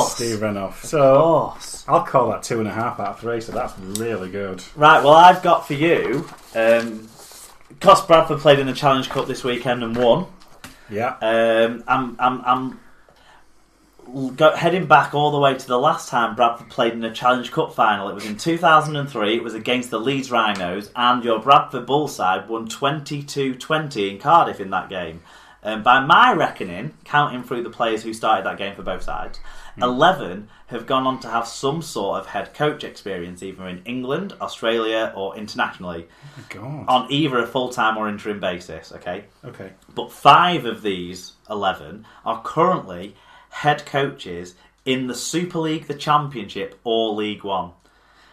Steve Renoff. So I'll call that 2.5 out of 3. So that's really good. Right. Well, I've got for you. Because Bradford played in the Challenge Cup this weekend and won. Yeah. I'm heading back all the way to the last time Bradford played in a Challenge Cup final. It was in 2003. It was against the Leeds Rhinos, and your Bradford Bull side won 22-20 in Cardiff in that game. By my reckoning, counting through the players who started that game for both sides, 11 have gone on to have some sort of head coach experience, either in England, Australia, or internationally, on either a full-time or interim basis. Okay. But 5 of these 11 are currently head coaches in the Super League, the Championship, or League One.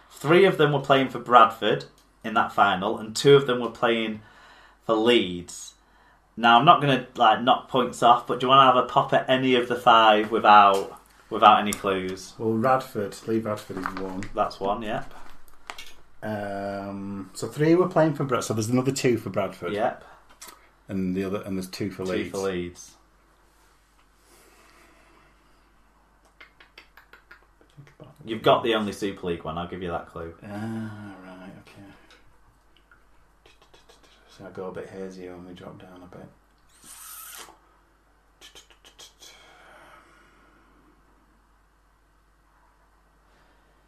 3 of them were playing for Bradford in that final, and 2 of them were playing for Leeds. Now, I'm not going to knock points off, but do you want to have a pop at any of the 5 without any clues? Well, Lee Bradford is 1. That's 1, yep. So 3 were playing for Bradford. So there's another 2 for Bradford. Yep. And there's 2 for Leeds. 2 for Leeds. You've got the only Super League one. I'll give you that clue. Right, okay. So I go a bit hazy when we drop down a bit.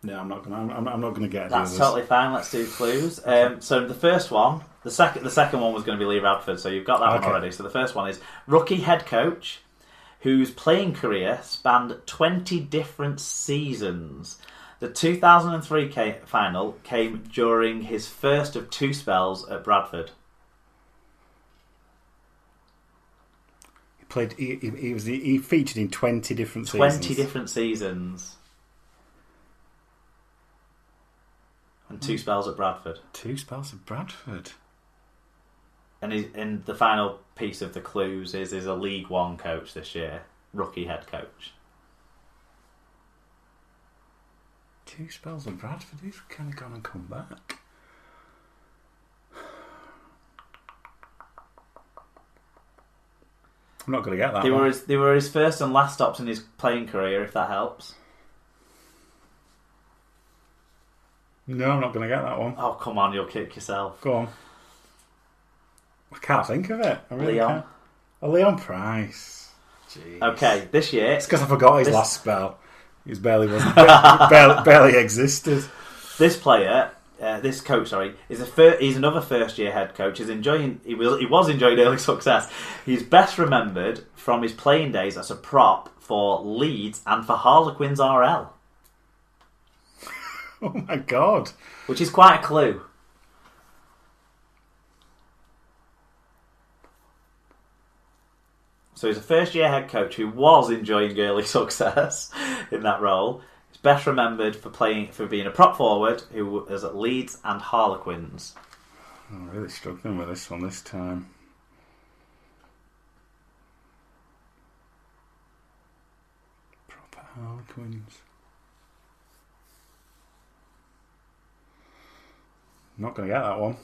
No, I'm not gonna get it. That's totally fine. Let's do clues. So the first one, the second one was going to be Lee Radford. So you've got that one already. So the first one is rookie head coach, whose playing career spanned 20 different seasons. The 2003 final came during his first of 2 spells at Bradford. He featured in 20 different seasons. 20 different seasons. And 2 spells at Bradford. 2 spells at Bradford. And in the final piece of the clues is a League One coach this year, rookie head coach. 2 spells at Bradford. He's kind of gone and come back. I'm not going to get that. They were his first and last stops in his playing career, if that helps. No, I'm not going to get that one. Oh, come on, you'll kick yourself. Go on. I can't think of it. I really Leon. can't. Oh, Leon Price. Jeez. Okay, this year... It's because I forgot his last spell. He barely existed. This player, this coach, he's another first-year head coach. He was enjoying early success. He's best remembered from his playing days as a prop for Leeds and for Harlequins RL. Oh my God. Which is quite a clue. So he's a first-year head coach who was enjoying early success in that role. He's best remembered for being a prop forward who was at Leeds and Harlequins. I'm really struggling with this one this time. Prop at Harlequins. Not going to get that one.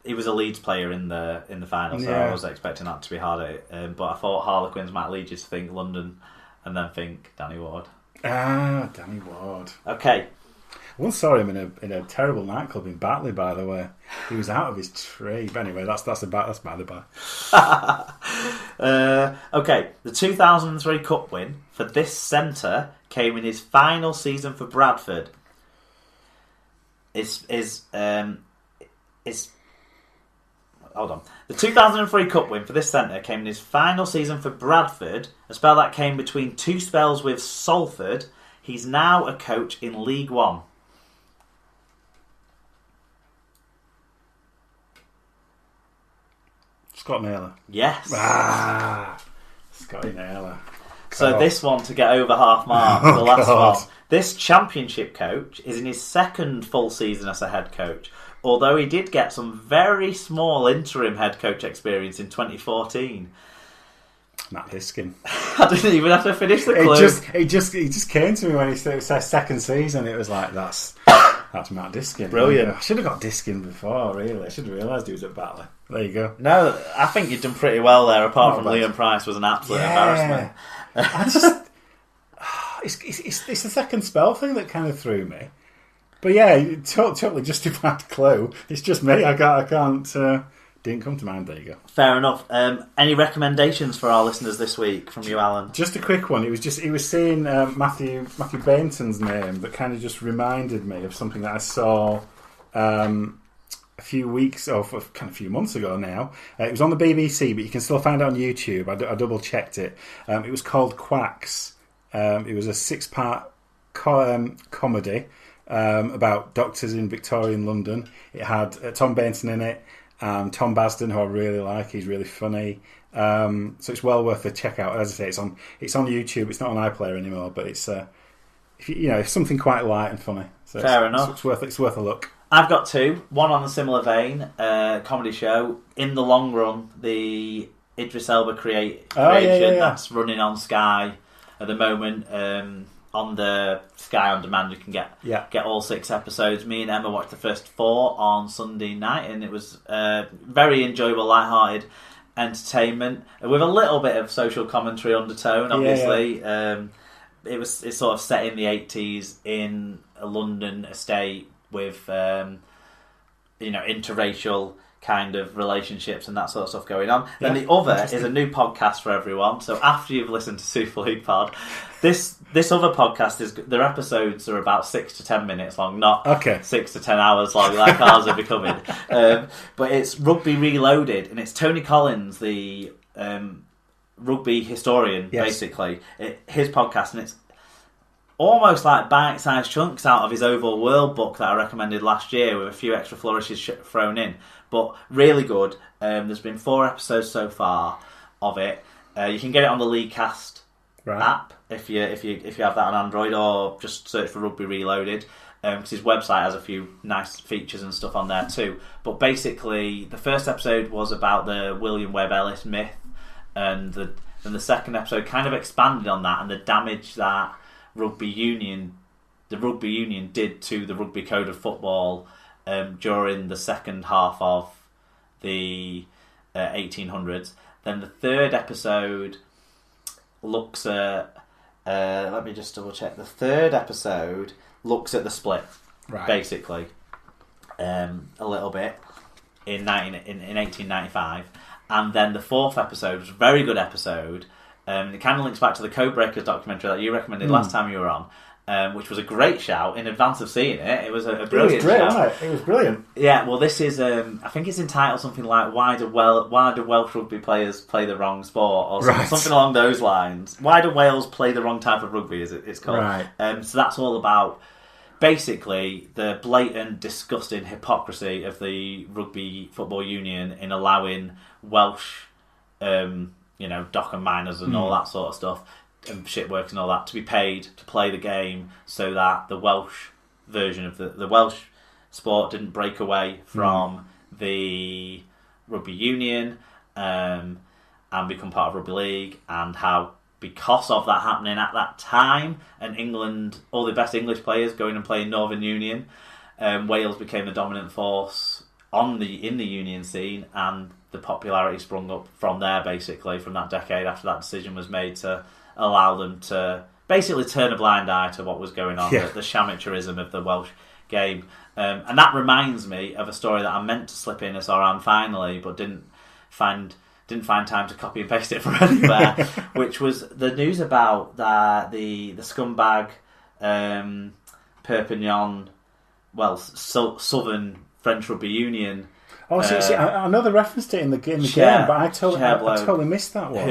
He was a Leeds player in the final, so I was expecting that to be harder. But I thought Harlequins might lead you to think London and then think Danny Ward. Danny Ward. Okay. I once saw him in a terrible nightclub in Batley, by the way. He was out of his tree. But anyway, that's by the by. Okay, the 2003 Cup win for this centre came in his final season for Bradford. Hold on. The 2003 Cup win for this centre came in his final season for Bradford, a spell that came between 2 spells with Salford. He's now a coach in League One. Scott Naylor. Yes. Scotty Naylor. So this one to get over half mark, the last one. This championship coach is in his 2nd full season as a head coach, although he did get some very small interim head coach experience in 2014. Matt Diskin. I didn't even have to finish the clue. It just came to me when he said 2nd season. It was like, that's Matt Diskin. Brilliant. I should have got Diskin before, really. I should have realised he was at Batley. There you go. No, I think you've done pretty well there, apart from Liam Price was an absolute embarrassment. It's the second spell thing that kind of threw me. But yeah, totally justified clue. It's just me. I can't. Didn't come to mind. There you go. Fair enough. Any recommendations for our listeners this week from you, Alan? Just a quick one. It was seeing Matthew Bainton's name that kind of just reminded me of something that I saw a few weeks or kind of a few months ago now. It was on the BBC, but you can still find it on YouTube. I double checked it. It was called Quacks. It was a 6-part comedy about doctors in Victorian London. It had Tom Bainton in it. Tom Basden, who I really like, he's really funny. So it's well worth a check out. As I say, it's on YouTube. It's not on iPlayer anymore, but it's it's something quite light and funny. So Fair enough. It's worth a look. I've got two. One on a similar vein, comedy show. In the Long Run, the Idris Elba creation that's running on Sky at the moment. On the Sky On Demand, you can get all 6 episodes. Me and Emma watched the first 4 on Sunday night, and it was very enjoyable, light-hearted entertainment with a little bit of social commentary undertone. Obviously, it's sort of set in the 80s in a London estate with interracial kind of relationships and that sort of stuff going on. Then the other is a new podcast for everyone. So after you've listened to Super League Pod, this other podcast their episodes are about 6 to 10 minutes long, not 6 to 10 hours long like ours are becoming. But it's Rugby Reloaded, and it's Tony Collins, the rugby historian, basically. His podcast, and it's almost like bite-sized chunks out of his Overall World book that I recommended last year with a few extra flourishes thrown in. But really good. There's been 4 episodes so far of it. You can get it on the Leaguecast app if you have that on Android, or just search for Rugby Reloaded. Because his website has a few nice features and stuff on there too. But basically, the first episode was about the William Webb Ellis myth, and the second episode kind of expanded on that and the damage that the rugby union did to the Rugby Code of Football during the second half of the 1800s. Then the third episode looks at let me just double check. The third episode looks at the split, basically, a little bit in 1895, and then the fourth episode was a very good episode. It kind of links back to the Codebreakers documentary that you recommended last time you were on. Which was a great shout in advance of seeing it. It was a brilliant shout. Wasn't it? It was brilliant. Yeah, well, this is, I think it's entitled something like Why do Welsh rugby players play the wrong sport? Or something along those lines. Why do Wales play the wrong type of rugby, it's called. Right. So that's all about, basically, the blatant, disgusting hypocrisy of the Rugby Football Union in allowing Welsh, dock and miners and all that sort of stuff, and shit works and all that, to be paid to play the game, so that the Welsh version of the Welsh sport didn't break away from the rugby union and become part of rugby league, and how, because of that happening at that time, and England, all the best English players going and playing Northern Union, Wales became the dominant force in the union scene, and the popularity sprung up from there, basically, from that decade after that decision was made to allow them to basically turn a blind eye to what was going on, the amateurism of the Welsh game. And that reminds me of a story that I meant to slip in as Oran finally, but didn't find time to copy and paste it from anywhere, which was the news about the scumbag Perpignan, Southern French Rugby Union. Oh, see, I know they referenced it in the game, but I totally missed that one.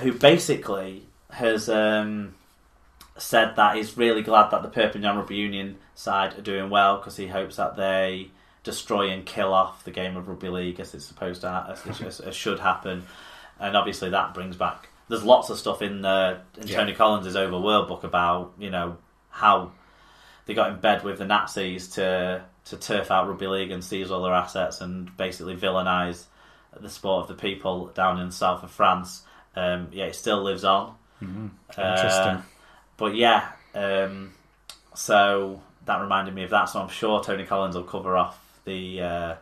Who basically has said that he's really glad that the Perpignan Rugby Union side are doing well, because he hopes that they destroy and kill off the game of rugby league as it's supposed to, as should happen. And obviously that brings back. There's lots of stuff in Tony Collins' Overworld book about how they got in bed with the Nazis to turf out rugby league and seize all their assets and basically villainise the sport of the people down in the south of France. It still lives on. Interesting. So that reminded me of that. So I'm sure Tony Collins will cover off the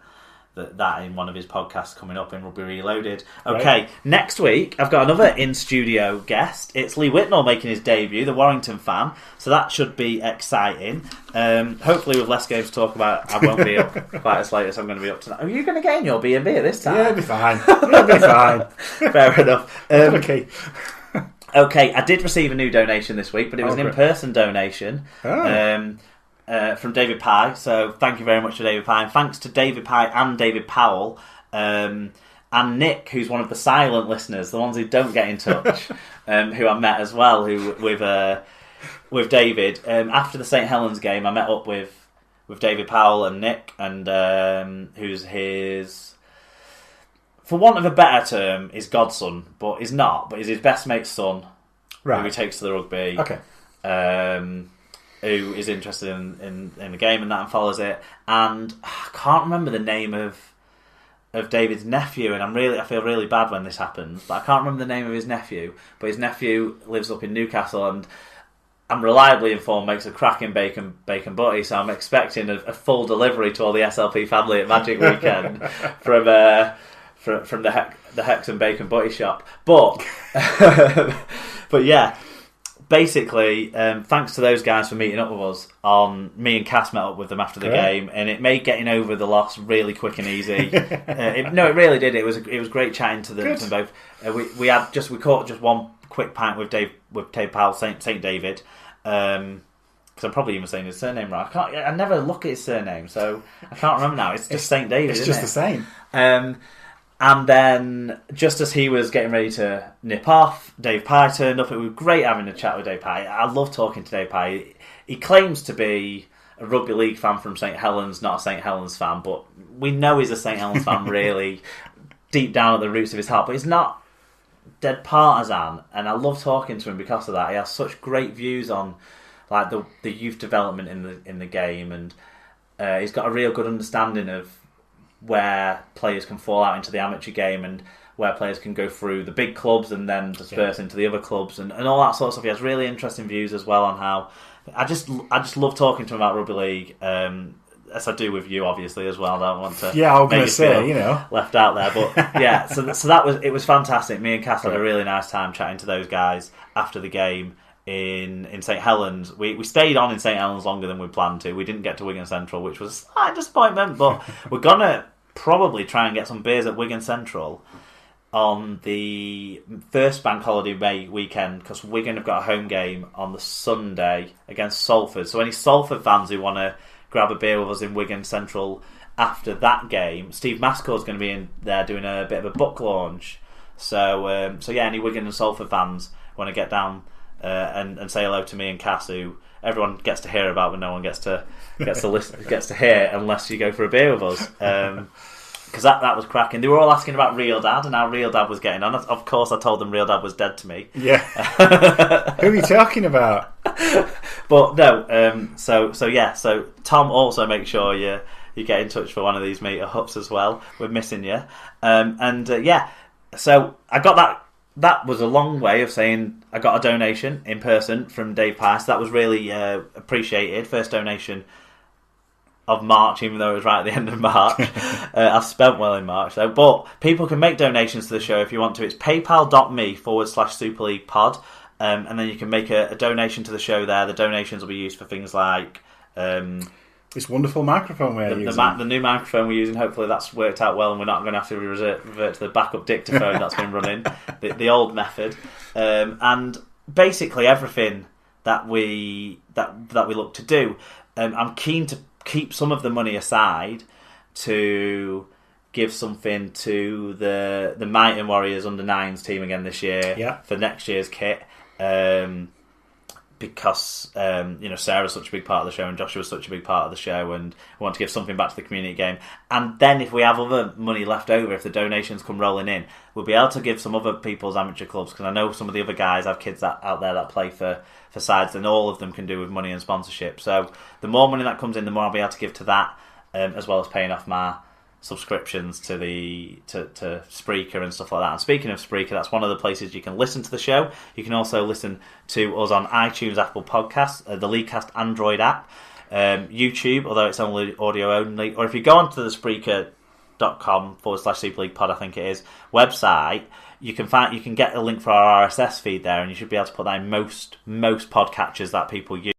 that in one of his podcasts coming up in Rugby Reloaded. Okay, right. Next week I've got another in-studio guest. It's Lee Whitnall making his debut, the Warrington fan, so that should be exciting. Hopefully with less games to talk about, I won't be up quite as late as I'm going to be up tonight. Are you going to get in your B&B at this time? Yeah, it'll be fine. It'll be fine. Fair enough. Okay. Okay, I did receive a new donation this week, but it was an in-person donation. From David Pye, so thank you very much to David Pye, and thanks to David Pye and David Powell, and Nick, who's one of the silent listeners, the ones who don't get in touch, who I met as well, with David. After the St Helens game, I met up with David Powell and Nick, and who's his, for want of a better term, is godson, but he's not, but he's his best mate's son, right, who he takes to the rugby. Okay. Who is interested in the game and that and follows it, and I can't remember the name of David's nephew, and I feel really bad when this happens, but I can't remember the name of his nephew, but his nephew lives up in Newcastle, and I'm reliably informed makes a cracking bacon butty, so I'm expecting a full delivery to all the SLP family at Magic Weekend from the Hex and Bacon Butty shop, but yeah. Basically, thanks to those guys for meeting up with us. Me and Cass met up with them after the game, and it made getting over the loss really quick and easy. It really did. It was great chatting to them both. We caught just one quick pint with Dave Powell, Saint David, because I'm probably even saying his surname right. I never look at his surname, so I can't remember now. It's just Saint David. It's just the same. And then, just as he was getting ready to nip off, Dave Pye turned up. It was great having a chat with Dave Pye. I love talking to Dave Pye. He claims to be a rugby league fan from St Helens, not a St Helens fan, but we know he's a St Helens fan really deep down at the roots of his heart. But he's not dead partisan, and I love talking to him because of that. He has such great views on like the youth development in the game, and he's got a real good understanding of where players can fall out into the amateur game and where players can go through the big clubs and then disperse into the other clubs and all that sort of stuff. He has really interesting views as well on how I just love talking to him about rugby league, as I do with you obviously as well. I don't want to I was going to say, left out there, but yeah, so that was fantastic. Me and Cass had a really nice time chatting to those guys after the game in St Helens. We stayed on in St Helens longer than we planned to. We didn't get to Wigan Central, which was a slight disappointment, but we're going to probably try and get some beers at Wigan Central on the first bank holiday weekend, because Wigan have got a home game on the Sunday against Salford. So any Salford fans who want to grab a beer with us in Wigan Central after that game, Steve Masco's going to be in there doing a bit of a book launch. So any Wigan and Salford fans want to get down and say hello to me and Cass, who everyone gets to hear about, but no one gets to hear unless you go for a beer with us. Because that was cracking. They were all asking about Real Dad and how Real Dad was getting on. Of course, I told them Real Dad was dead to me. Yeah. Who are you talking about? But no. So Tom, also make sure you get in touch for one of these meet-ups as well. We're missing you. So I got that. That was a long way of saying I got a donation in person from Dave Pye. So that was really appreciated. First donation of March, even though it was right at the end of March. I've spent well in March, though. But people can make donations to the show if you want to. It's paypal.me/Super League Pod. And then you can make a donation to the show there. The donations will be used for things like this wonderful microphone we're using. The new microphone we're using. Hopefully that's worked out well and we're not going to have to revert to the backup dictaphone that's been running, the old method. And basically everything that we look to do. I'm keen to keep some of the money aside to give something to the Might and Warriors under-9s team again this year for next year's kit. Because Sarah's such a big part of the show and Joshua's such a big part of the show, and we want to give something back to the community game. And then if we have other money left over, if the donations come rolling in, we'll be able to give some other people's amateur clubs, because I know some of the other guys have kids out there that play for sides, and all of them can do with money and sponsorship. So the more money that comes in, the more I'll be able to give to that, as well as paying off my subscriptions to Spreaker and stuff like that. And speaking of Spreaker, that's one of the places you can listen to the show. You can also listen to us on iTunes, Apple Podcasts, the Leaguecast Android app, YouTube, although it's only audio only, or if you go onto the Spreaker soundcloud.com/Super League Pod, I think it is, website, you can get a link for our RSS feed there, and you should be able to put that in most podcatchers that people use.